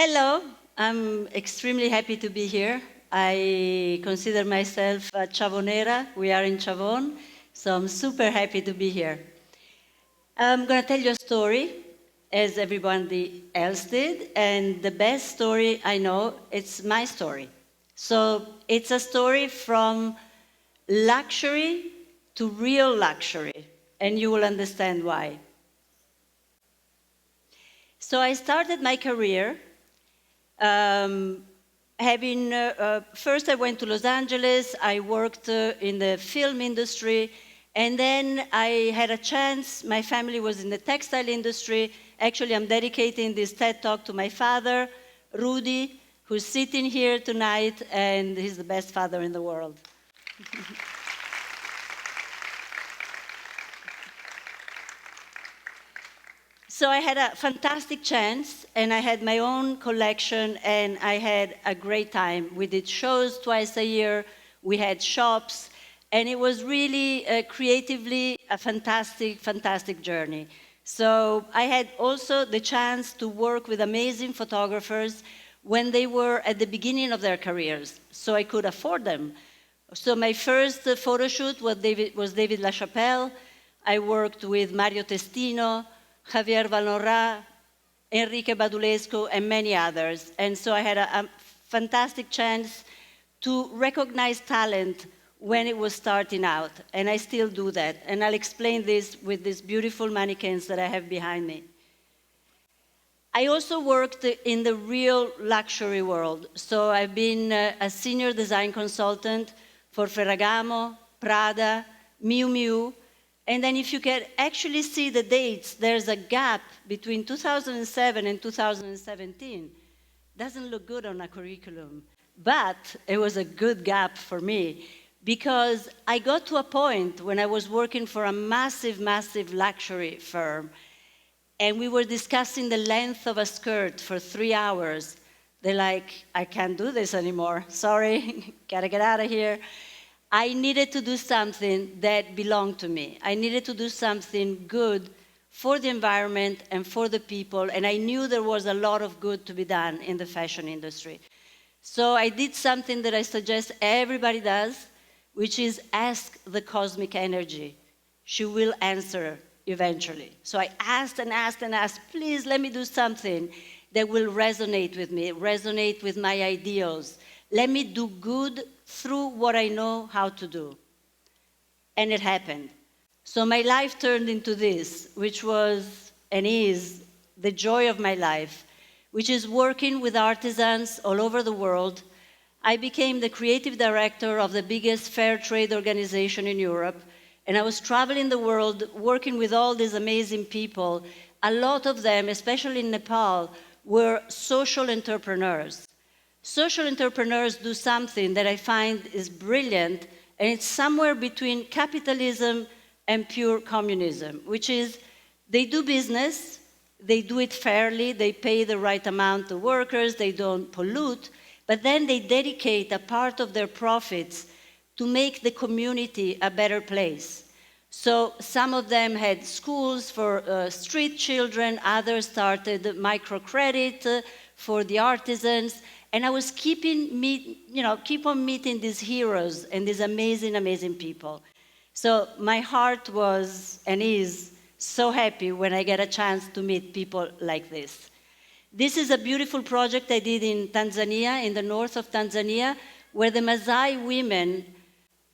Hello, I'm extremely happy to be here. I consider myself a Chavonera. We are in Chavon, so I'm super happy to be here. I'm going to tell you a story, as everybody else did, and the best story I know, it's my story. So it's a story from luxury to real luxury, and you will understand why. So I started my career um, first I went to Los Angeles, I worked in the film industry, and then I had a chance, my family was in the textile industry. Actually, I'm dedicating this TED Talk to my father, Rudy, who's sitting here tonight, and he's the best father in the world. So I had a fantastic chance, and I had my own collection, and I had a great time. We did shows twice a year, we had shops, and it was really creatively a fantastic, fantastic journey. So I had also the chance to work with amazing photographers when they were at the beginning of their careers, so I could afford them. So my first photo shoot was David LaChapelle. I worked with Mario Testino, Javier Valnora, Enrique Badulescu, and many others. And so I had a fantastic chance to recognize talent when it was starting out, and I still do that. And I'll explain this with these beautiful mannequins that I have behind me. I also worked in the real luxury world. So I've been a senior design consultant for Ferragamo, Prada, Miu Miu. And then if you can actually see the dates, there's a gap between 2007 and 2017. Doesn't look good on a curriculum, but it was a good gap for me because I got to a point when I was working for a massive, massive luxury firm, and we were discussing the length of a skirt for 3 hours. They're like, I can't do this anymore. Sorry, gotta get out of here. I needed to do something that belonged to me. I needed to do something good for the environment and for the people, and I knew there was a lot of good to be done in the fashion industry. So I did something that I suggest everybody does, which is ask the cosmic energy. She will answer eventually. So I asked and asked and asked, please let me do something that will resonate with me, resonate with my ideals. Let me do good through what I know how to do. And it happened. So my life turned into this, which was and is the joy of my life, which is working with artisans all over the world. I became the creative director of the biggest fair trade organization in Europe, and I was traveling the world working with all these amazing people. A lot of them, especially in Nepal, were social entrepreneurs. Social entrepreneurs do something that I find is brilliant, and it's somewhere between capitalism and pure communism, which is they do business, they do it fairly, they pay the right amount to workers, they don't pollute, but then they dedicate a part of their profits to make the community a better place. So some of them had schools for street children, others started microcredit for the artisans, and I was keep on meeting these heroes and these amazing, amazing people. So my heart was and is so happy when I get a chance to meet people like this. This is a beautiful project I did in Tanzania, in the north of Tanzania, where the Maasai women,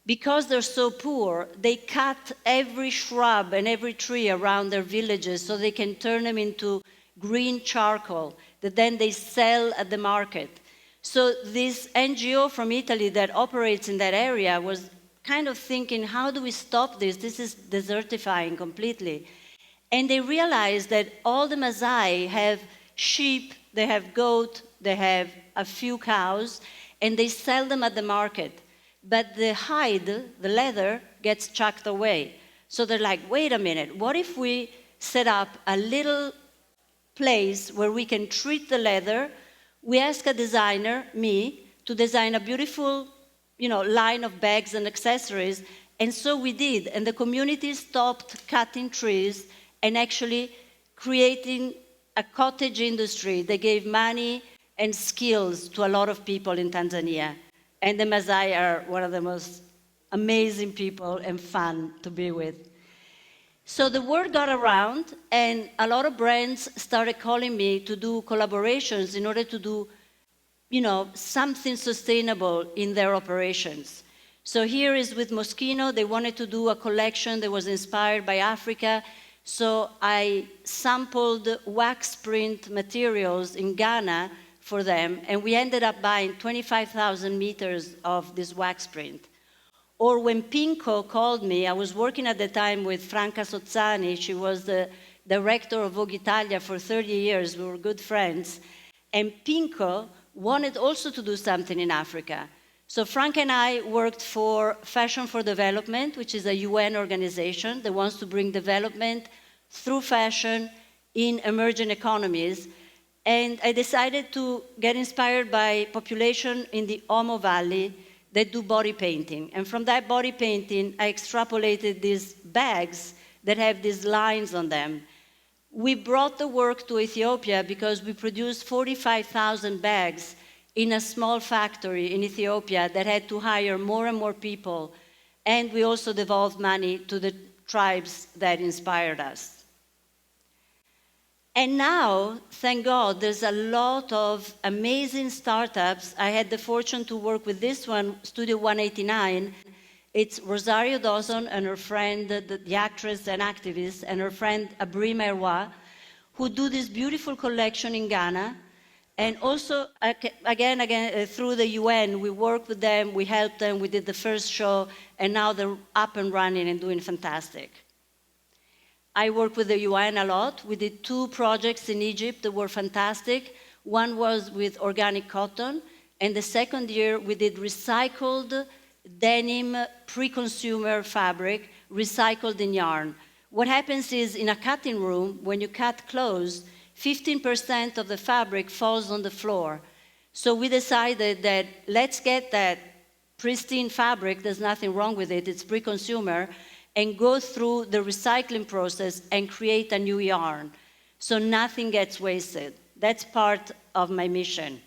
because they're so poor, they cut every shrub and every tree around their villages so they can turn them into green charcoal that then they sell at the market. So this NGO from Italy that operates in that area was kind of thinking, how do we stop this? This is desertifying completely. And they realized that all the Maasai have sheep, they have goat, they have a few cows, and they sell them at the market. But the hide, the leather, gets chucked away. So they're like, wait a minute, what if we set up a little place where we can treat the leather? We ask a designer, me, to design a beautiful line of bags and accessories, and so we did. And the community stopped cutting trees and actually creating a cottage industry. They gave money and skills to a lot of people in Tanzania. And the Maasai are one of the most amazing people and fun to be with. So the word got around, and a lot of brands started calling me to do collaborations in order to do, something sustainable in their operations. So here is with Moschino. They wanted to do a collection that was inspired by Africa. So I sampled wax print materials in Ghana for them, and we ended up buying 25,000 meters of this wax print. Or when Pinko called me, I was working at the time with Franca Sozzani. She was the director of Vogue Italia for 30 years. We were good friends. And Pinko wanted also to do something in Africa. So Franca and I worked for Fashion for Development, which is a UN organization that wants to bring development through fashion in emerging economies. And I decided to get inspired by population in the Omo Valley that do body painting. And from that body painting, I extrapolated these bags that have these lines on them. We brought the work to Ethiopia because we produced 45,000 bags in a small factory in Ethiopia that had to hire more and more people. And we also devolved money to the tribes that inspired us. And now, thank God, there's a lot of amazing startups. I had the fortune to work with this one, Studio 189. It's Rosario Dawson and her friend, the actress and activist, and her friend Abri Merwa, who do this beautiful collection in Ghana. And also, again, through the UN, we worked with them, we helped them, we did the first show, and now they're up and running and doing fantastic. I work with the UN a lot. We did 2 projects in Egypt that were fantastic. One was with organic cotton, and the second year we did recycled denim pre-consumer fabric, recycled in yarn. What happens is in a cutting room, when you cut clothes, 15% of the fabric falls on the floor. So we decided that let's get that pristine fabric, there's nothing wrong with it, it's pre-consumer, and go through the recycling process and create a new yarn. So nothing gets wasted. That's part of my mission.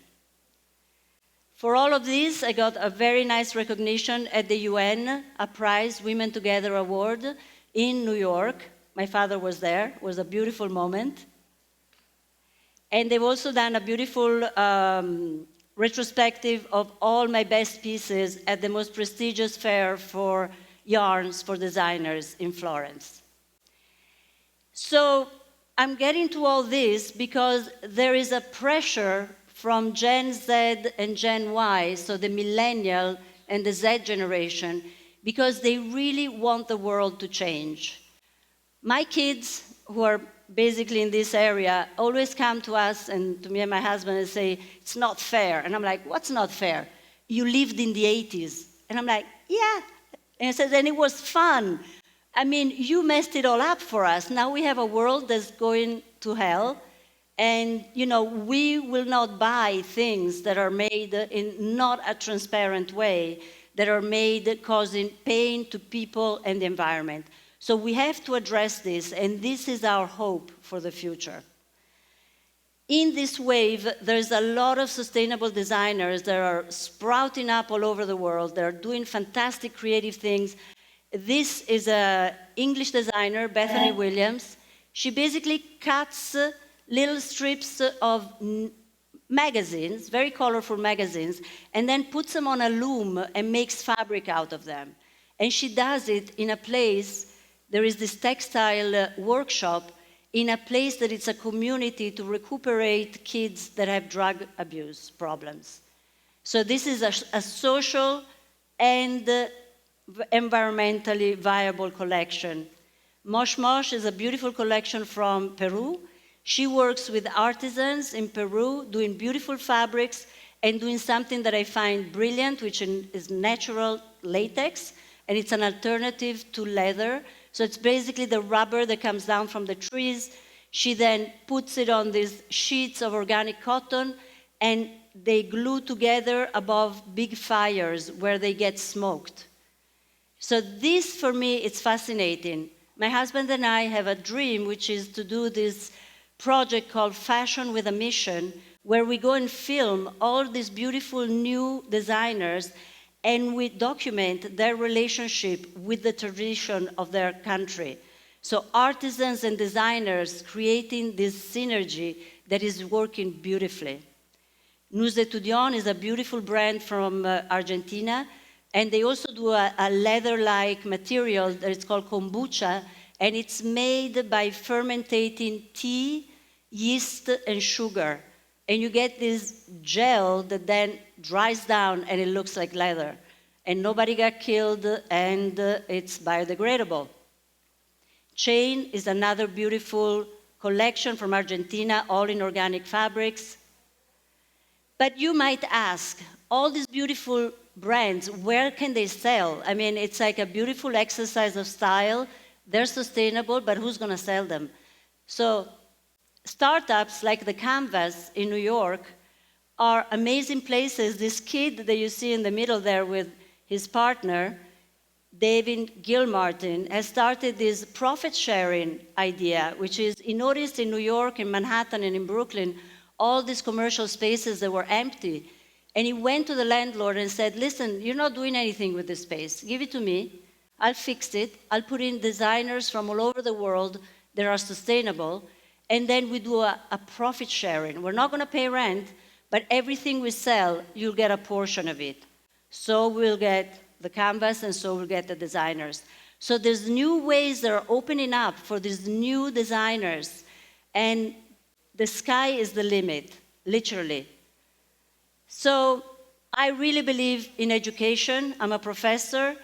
For all of this, I got a very nice recognition at the UN, a prize, Women Together Award, in New York. My father was there. It was a beautiful moment. And they've also done a beautiful retrospective of all my best pieces at the most prestigious fair for yarns for designers in Florence. So I'm getting to all this because there is a pressure from Gen Z and Gen Y, so the millennial and the Z generation, because they really want the world to change. My kids, who are basically in this area, always come to us and to me and my husband and say, it's not fair. And I'm like, what's not fair? You lived in the 80s. And I'm like, yeah. And he says, and it was fun. I mean, you messed it all up for us. Now we have a world that's going to hell. And, we will not buy things that are made in not a transparent way, that are made causing pain to people and the environment. So we have to address this, and this is our hope for the future. In this wave, there's a lot of sustainable designers that are sprouting up all over the world. They're doing fantastic creative things. This is an English designer, Bethany Williams. She basically cuts little strips of magazines, very colorful magazines, and then puts them on a loom and makes fabric out of them. And she does it in a place, there is this textile workshop in a place that it's a community to recuperate kids that have drug abuse problems. So this is a social and environmentally viable collection. Mosh Mosh is a beautiful collection from Peru. She works with artisans in Peru, doing beautiful fabrics and doing something that I find brilliant, which is natural latex, and it's an alternative to leather. So it's basically the rubber that comes down from the trees. She then puts it on these sheets of organic cotton, and they glue together above big fires where they get smoked. So this, for me, it's fascinating. My husband and I have a dream, which is to do this project called Fashion with a Mission, where we go and film all these beautiful new designers and we document their relationship with the tradition of their country. So artisans and designers creating this synergy that is working beautifully. Nous Étudiants is a beautiful brand from Argentina, and they also do a leather-like material that is called kombucha, and it's made by fermenting tea, yeast, and sugar. And you get this gel that then dries down and it looks like leather. And nobody got killed, and it's biodegradable. Chain is another beautiful collection from Argentina, all in organic fabrics. But you might ask, all these beautiful brands, where can they sell? I mean, it's like a beautiful exercise of style. They're sustainable, but who's going to sell them? So startups like the Canvas in New York are amazing places. This kid that you see in the middle there with his partner, David Gilmartin, has started this profit-sharing idea, which is he noticed in New York, in Manhattan, and in Brooklyn, all these commercial spaces that were empty. And he went to the landlord and said, listen, you're not doing anything with this space. Give it to me. I'll fix it. I'll put in designers from all over the world that are sustainable. And then we do a profit sharing. We're not going to pay rent, but everything we sell, you'll get a portion of it. So we'll get the canvas, and so we'll get the designers. So there's new ways that are opening up for these new designers. And the sky is the limit, literally. So I really believe in education. I'm a professor,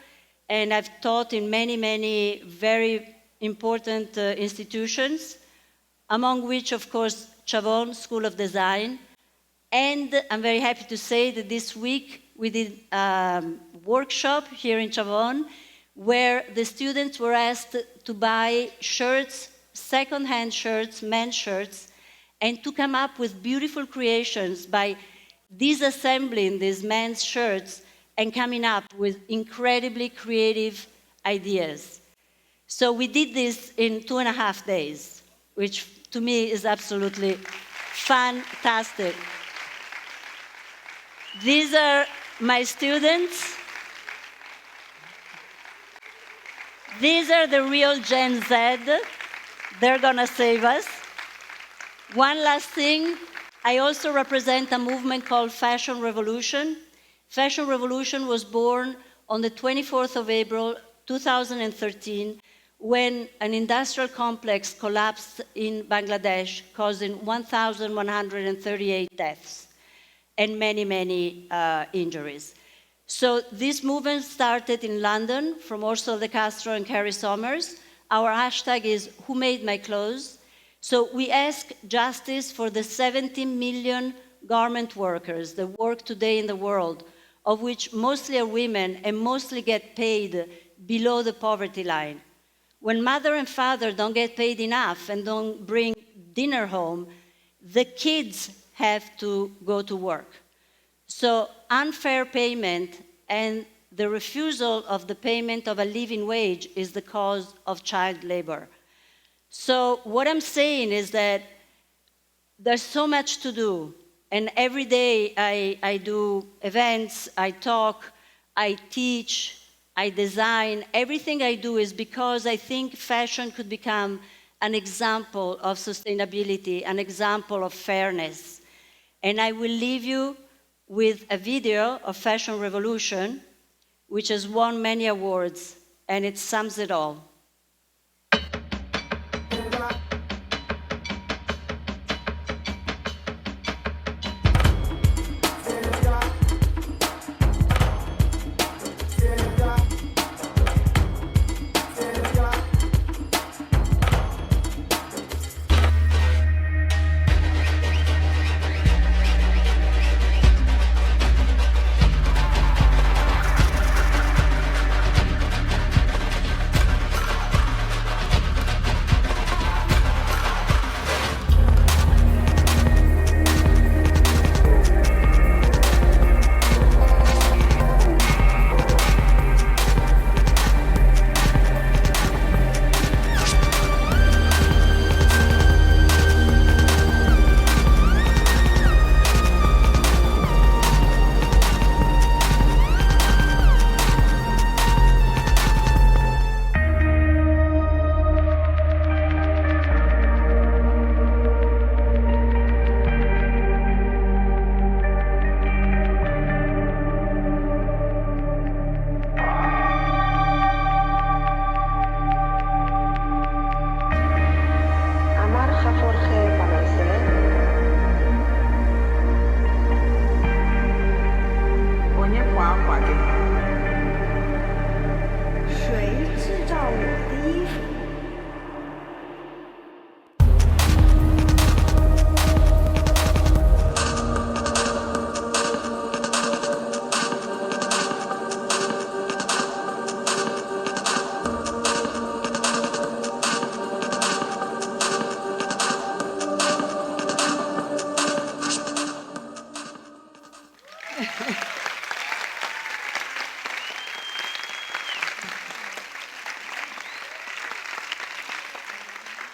and I've taught in many, many very important institutions, among which, of course, Chavon School of Design. And I'm very happy to say that this week we did a workshop here in Chavon where the students were asked to buy shirts, second-hand shirts, men's shirts, and to come up with beautiful creations by disassembling these men's shirts and coming up with incredibly creative ideas. So we did this in 2.5 days, which to me is absolutely fantastic. These are my students. These are the real Gen Z. They're gonna save us. One last thing, I also represent a movement called Fashion Revolution. Fashion Revolution was born on the 24th of April, 2013, when an industrial complex collapsed in Bangladesh, causing 1,138 deaths and many, many injuries. So this movement started in London from Ursula de Castro and Carrie Sommers. Our hashtag is Who Made My Clothes? So we ask justice for the 70 million garment workers that work today in the world, of which mostly are women and mostly get paid below the poverty line. When mother and father don't get paid enough and don't bring dinner home, the kids have to go to work. So unfair payment and the refusal of the payment of a living wage is the cause of child labor. So what I'm saying is that there's so much to do. And every day I do events, I talk, I teach, I design. Everything I do is because I think fashion could become an example of sustainability, an example of fairness. And I will leave you with a video of Fashion Revolution, which has won many awards, and it sums it all.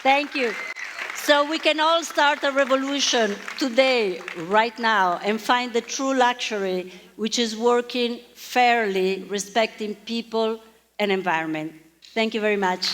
Thank you. So we can all start a revolution today, right now, and find the true luxury, which is working fairly, respecting people and environment. Thank you very much.